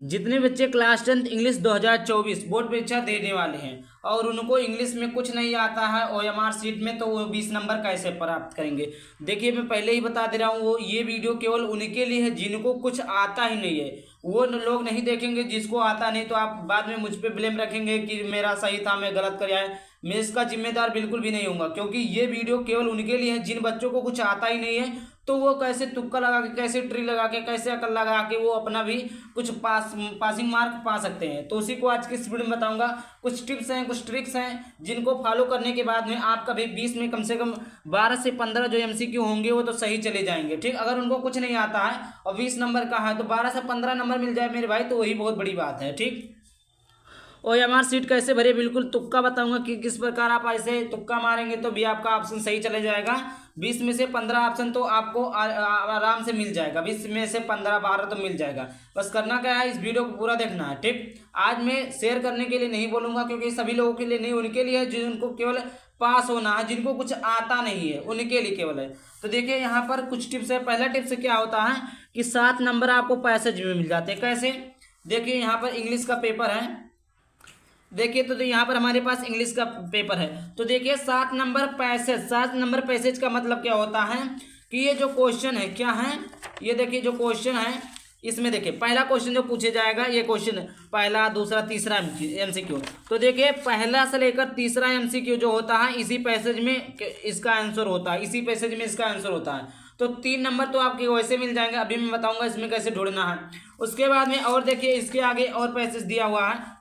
जितने बच्चे class 10 English 2024 board परीक्षा देने वाले हैं और उनको इंग्लिश में कुछ नहीं आता है ओएमआर सीट में, तो वो 20 नंबर कैसे प्राप्त करेंगे। देखिए मैं पहले ही बता दे रहा हूँ, वो ये वीडियो केवल उनके लिए है जिनको कुछ आता ही नहीं है। वो लोग नहीं देखेंगे जिसको आता नहीं, तो आप बाद में मुझ पर ब्लेम रखेंगे कि मेरा सही था, मैं गलत कर आया। मैं इसका जिम्मेदार बिल्कुल भी नहीं हूँगा, क्योंकि ये वीडियो केवल उनके लिए है जिन बच्चों को कुछ आता ही नहीं है। तो वो कैसे तुक्का लगा के, कैसे ट्री लगा के, कैसे अकल लगा के वो अपना भी कुछ पासिंग मार्क पा सकते हैं। तो उसी को आज की इस वीडियो में बताऊंगा। कुछ टिप्स हैं, कुछ ट्रिक्स हैं जिनको फॉलो करने के बाद में आपका भी 20 में कम से कम 12 से 15 जो एमसीक्यू होंगे वो तो सही चले जाएंगे। ठीक, अगर उनको कुछ नहीं आता है और 20 नंबर का है तो 12 से 15 नंबर मिल जाए मेरे भाई, तो वही बहुत बड़ी बात है। ठीक, ओएमआर सीट कैसे भरे, बिल्कुल तुक्का बताऊंगा कि किस प्रकार आप ऐसे तुक्का मारेंगे तो भी आपका ऑप्शन सही चले जाएगा। 20 में से 15 ऑप्शन तो आपको आराम से मिल जाएगा, 20 में से 15-12 तो मिल जाएगा। बस करना क्या है, इस वीडियो को पूरा देखना है। ठीक, आज मैं शेयर करने के लिए नहीं बोलूँगा, क्योंकि सभी लोगों के लिए नहीं, उनके लिए जिनको केवल पास होना है, जिनको कुछ आता नहीं है उनके लिए केवल है। तो देखिए यहाँ पर कुछ टिप्स है। पहला टिप्स क्या होता है कि 7 नंबर आपको पैसेज में मिल जाते हैं। कैसे, देखिए यहाँ पर इंग्लिश का पेपर है। देखिए तो यहाँ पर हमारे पास इंग्लिश का पेपर है। तो देखिए 7 नंबर पैसेज, 7 नंबर पैसेज का मतलब क्या होता है कि ये जो क्वेश्चन है क्या है, ये देखिए जो क्वेश्चन है इसमें देखिए पहला क्वेश्चन जो पूछे जाएगा, ये क्वेश्चन पहला, दूसरा, तीसरा एमसीक्यू। तो देखिए पहला से लेकर तीसरा एमसीक्यू जो होता है इसी पैसेज में इसका आंसर होता है, इसी पैसेज में इसका आंसर होता है। तो 3 नंबर तो आपके वैसे मिल जाएंगे, अभी मैं बताऊंगा इसमें कैसे ढूंढना है। उसके बाद में और देखिए इसके आगे और पैसेज दिया हुआ है।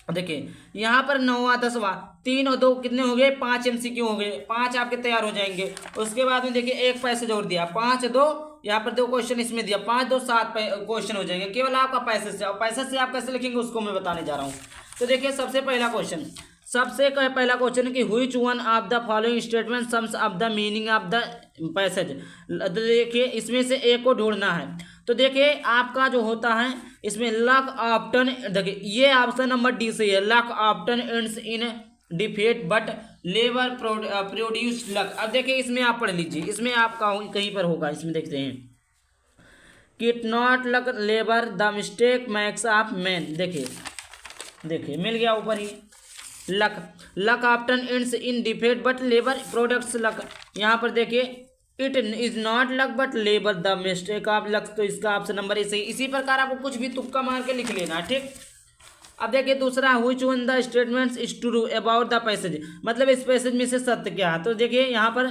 देखिए यहाँ पर 9वां 10वां, 3 और 2 कितने हो गए, 5 एमसीक्यू हो गए, 5 आपके तैयार हो जाएंगे। उसके बाद में देखिए एक पैसेज और दिया, 5 2, यहाँ पर 2 क्वेश्चन इसमें दिया, 5 2 7 क्वेश्चन हो जाएंगे केवल आपका पैसेज से। और पैसेज से आप कैसे लिखेंगे उसको मैं बताने जा रहा हूँ। तो देखिए सबसे पहला क्वेश्चन, पहला क्वेश्चन कि which one of the following statement sums up the meaning of the passage. देखिए इसमें से एक को ढूंढना है। तो देखिए आपका जो होता है इसमें लक ऑप्टन, देखिए ये ऑप्शन नंबर डी से है, luck often ends in defeat but labour produce luck. अब देखिए इसमें आप पढ़ लीजिए, इसमें आपका कहीं पर होगा, इसमें देखते हैं kit not luck labour the mistake max of man. देखिए देखिए मिल गया ऊपर ही, luck, luck often ends in defeat but labour products luck. यहाँ पर देखिए it is not luck but labour the mistake of luck, तो इसका ऑप्शन नंबर ए सही। इसी प्रकार आपको कुछ भी तुक्का मार के लिख लेना है। ठीक, अब देखिए दूसरा, which one the statements is true about the passage, मतलब इस पैसेज में से सत्य क्या है। तो देखिए यहाँ पर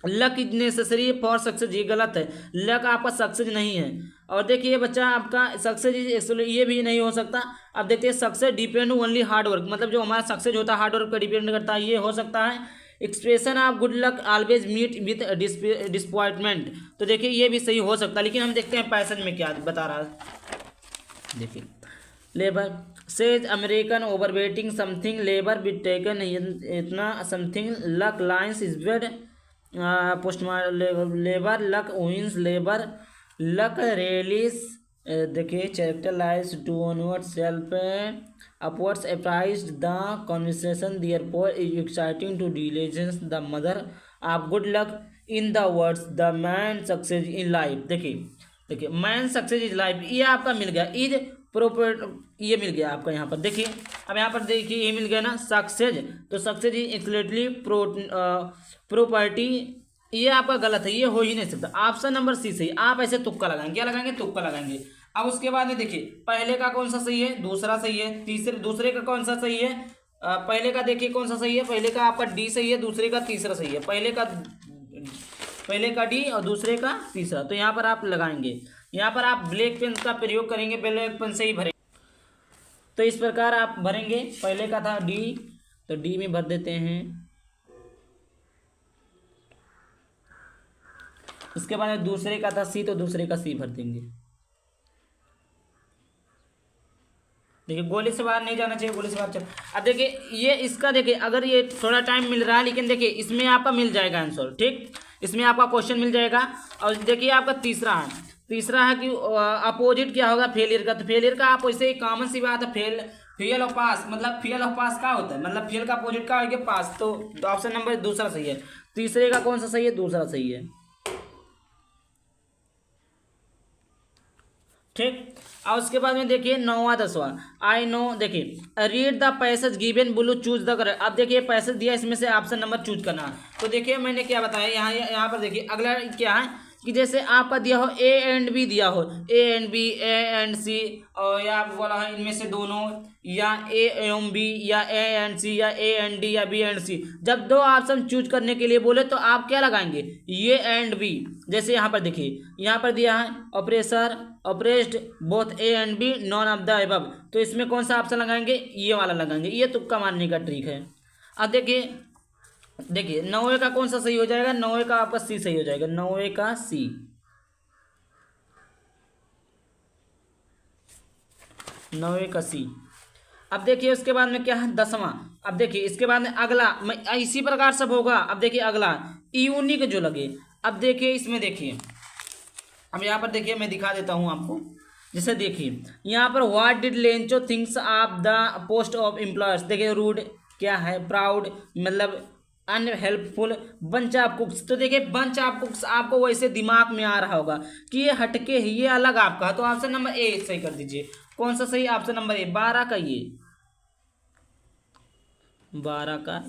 luck is necessary for success, ये गलत है, लक आपका सक्सेस नहीं है। और देखिए बच्चा आपका सक्सेस एक्चुअली ये भी नहीं हो सकता। अब देखते हैं success depend only hard work, मतलब जो हमारा सक्सेस होता है हार्ड वर्क पर डिपेंड करता है, ये हो सकता है। Expression of good luck always meet with disappointment, तो देखिए ये भी सही हो सकता है। लेकिन हम देखते हैं पैसेज में क्या बता रहा है। देखिए labour says American over waiting something labour be taken इतना something luck lines is bed post labour luck wins labour luck relies. देखिए chapter lies to onward self upwards apprised the conversation therefore is exciting to diligence the mother of good luck in the words the man success in life. देखिए man success is life, ये आपका मिल गया, is proper, ये मिल गया आपका यहाँ पर। देखिए अब यहाँ पर देखिए ये मिल गया ना सक्सेस, तो सक्सेस इज एक्सलेटली प्रॉपर्टी, ये आपका गलत है, ये हो ही नहीं सकता। ऑप्शन नंबर सी सही। आप ऐसे तुक्का लगाएंगे, क्या लगाएंगे, तुक्का लगाएंगे। अब उसके बाद में देखिए पहले का कौन सा सही है, दूसरा सही है, दूसरे का कौन सा सही है, पहले का देखिए कौन सा सही है, पहले का आपका डी सही है, दूसरे का तीसरा सही है, पहले का डी और दूसरे का तीसरा। तो यहाँ पर आप लगाएंगे, यहाँ पर आप ब्लैक पेन का प्रयोग करेंगे, ब्लैक पेन से ही भरेंगे। तो इस प्रकार आप भरेंगे, पहले का था डी तो डी में भर देते हैं। उसके बाद दूसरे का था सी तो दूसरे का सी भर देंगे। देखिए गोली से बाहर नहीं जाना चाहिए, गोली से बाहर चल। अब देखिए ये इसका देखिए अगर ये थोड़ा टाइम मिल रहा है, लेकिन देखिए इसमें आपका मिल जाएगा आंसर। ठीक, इसमें आपका क्वेश्चन मिल जाएगा। और देखिए आपका तीसरा है कि अपोजिट क्या होगा फेलियर का। तो फेलियर का आप वैसे ही कॉमन सी बात है, फेल और पास, मतलब फेल और पास क्या होता है, मतलब फेल का अपोजिट क्या होगा, पास। तो ऑप्शन नंबर दूसरा सही है। तीसरे का कौन सा सही है, दूसरा सही है। ठीक, और उसके बाद में देखिए 9वां 10वां आई नो, देखिए read the passage given below choose the correct. अब देखिए पैसेज दिया, इसमें से ऑप्शन नंबर चूज करना है। तो देखिए मैंने क्या बताया यहाँ पर देखिए अगला क्या है कि जैसे आपका दिया हो ए एंड बी, दिया हो A and B, A and C, और या बोला है इनमें से दोनों, या ए एवं बी, या ए एंड सी, या ए एंड डी, या बी एंड सी। जब दो ऑप्शन चूज करने के लिए बोले तो आप क्या लगाएंगे, ये एंड बी। जैसे यहाँ पर देखिए यहाँ पर दिया है operator operands both A and B none of the above, तो इसमें कौन सा ऑप्शन लगाएंगे, ये वाला लगाएंगे। ये तुक्का मारने का ट्रिक है। अब देखिए 9 का कौन सा सही हो जाएगा, 9 का आपका सी सही हो जाएगा, 9 का सी, 9 का सी। अब देखिए उसके बाद में क्या है 10वां। अब देखिए इसके बाद में अगला इसी प्रकार सब होगा। अब देखिए अगला यूनिक जो लगे। अब देखिए इसमें देखिए, अब यहाँ पर देखिए मैं दिखा देता हूँ आपको। जैसे देखिए यहाँ पर what did Lencho things of the post of employers. देखिए रूड क्या है, प्राउड मतलब अनहेल्पफुल, बंच ऑफ कुक्स। तो देखिए बंच ऑफ कुक्स आपको वैसे दिमाग में आ रहा होगा कि ये हटके है, ये अलग आपका, तो ऑप्शन नंबर ए सही कर दीजिए। कौन सा सही, ऑप्शन नंबर ए 12 का, ये 12 का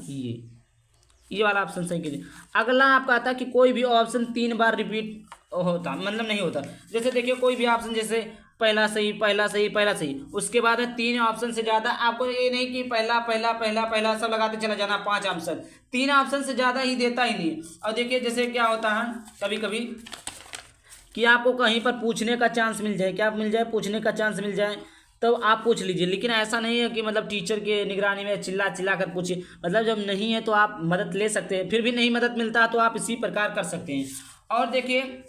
ये वाला ऑप्शन सही कीजिए। अगला आपका आता है कि कोई भी ऑप्शन 3 बार रिपीट होता, मतलब नहीं होता। जैसे देखिए कोई भी ऑप्शन, जैसे पहला सही, पहला सही, पहला सही, उसके बाद में 3 ऑप्शन से ज़्यादा, आपको ये नहीं कि पहला पहला पहला पहला सब लगाते चला जाना 5 ऑप्शन, 3 ऑप्शन से ज़्यादा ही देता ही नहीं। और देखिए जैसे क्या होता है कभी कभी कि आपको कहीं पर पूछने का चांस मिल जाए, क्या मिल जाए, पूछने का चांस मिल जाए, तो आप पूछ लीजिए। लेकिन ऐसा नहीं है कि मतलब टीचर के निगरानी में चिल्ला चिल्ला कर पूछिए, मतलब जब नहीं है तो आप मदद ले सकते हैं, फिर भी नहीं मदद मिलता तो आप इसी प्रकार कर सकते हैं। और देखिए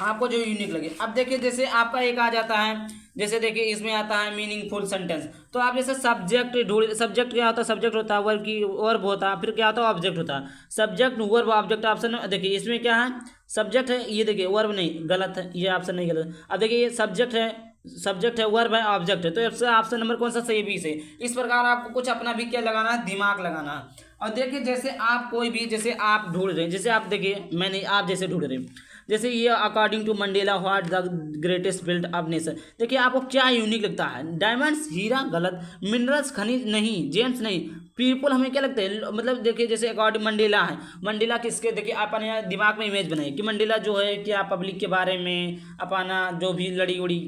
आपको जो यूनिक लगे। अब देखिए जैसे आपका एक आ जाता है, जैसे देखिए इसमें आता है मीनिंगफुल सेंटेंस। तो आप जैसे सब्जेक्ट ढूंढ, सब्जेक्ट क्या होता है, सब्जेक्ट होता है, वर्ब होता है, फिर क्या होता है ऑब्जेक्ट होता है। सब्जेक्ट वर्ब ऑब्जेक्ट ऑप्शन देखिए इसमें क्या है, सब्जेक्ट है, ये देखिए वर्ब नहीं, गलत है, ये ऑप्शन नहीं गलत। अब देखिए ये सब्जेक्ट है, वर्ब है, ऑब्जेक्ट है, तो ऑप्शन नंबर कौन सा सही, बी से। इस प्रकार आपको कुछ अपना भी क्या लगाना है, दिमाग लगाना है। और देखिए जैसे आप कोई भी, जैसे आप ढूंढ रहे हैं, जैसे आप देखिए मैंने आप जैसे ढूंढ रहे हैं, जैसे ये according to Mandela what the greatest build of nation. देखिए आपको क्या यूनिक लगता है, डायमंड्स हीरा गलत, मिनरल्स खनिज नहीं, जेम्स नहीं, पीपल हमें क्या लगता है, मतलब देखिए जैसे अकॉर्डिंग मंडेला है, मंडेला किसके, देखिए अपने दिमाग में इमेज बनाइए कि मंडेला जो है क्या पब्लिक के बारे में अपना जो भी लड़ी उड़ी,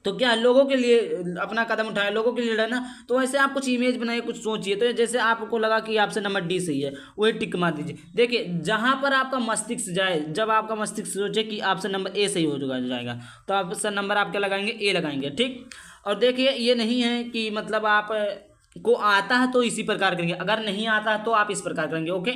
तो क्या लोगों के लिए अपना कदम उठाए, लोगों के लिए लड़ना, तो ऐसे आप कुछ इमेज बनाइए, कुछ सोचिए। तो जैसे आपको लगा कि ऑप्शन नंबर डी सही है, वही टिक मार दीजिए। देखिए जहां पर आपका मस्तिष्क जाए, जब आपका मस्तिष्क सोचे कि ऑप्शन नंबर ए सही हो जाएगा, तो ऑप्शन नंबर आप क्या लगाएंगे, ए लगाएंगे, ठीक। और देखिए ये नहीं है कि मतलब आप को आता है तो इसी प्रकार करेंगे, अगर नहीं आता है तो आप इस प्रकार करेंगे, ओके।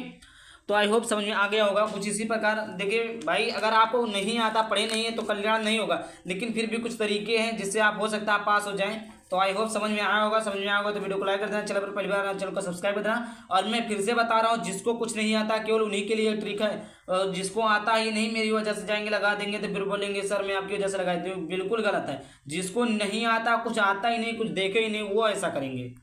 तो आई होप समझ में आ गया होगा कुछ इसी प्रकार। देखिए भाई अगर आपको नहीं आता, पढ़े नहीं है तो कल्याण नहीं होगा, लेकिन फिर भी कुछ तरीके हैं जिससे आप हो सकता है आप पास हो जाएं। तो आई होप समझ में आया होगा। समझ में आया होगा तो वीडियो को लाइक कर देना, चैनल पर पहली बार चैनल को सब्सक्राइब कर देना। और मैं फिर से बता रहा हूँ, जिसको कुछ नहीं आता केवल उन्हीं के लिए ट्रिक है, जिसको आता ही नहीं मेरी वजह से जाएंगे लगा देंगे तो फिर बोलेंगे सर मैं आपकी वजह से लगाई, तो बिल्कुल गलत है। जिसको नहीं आता, कुछ आता ही नहीं, कुछ देखे ही नहीं, वो ऐसा करेंगे।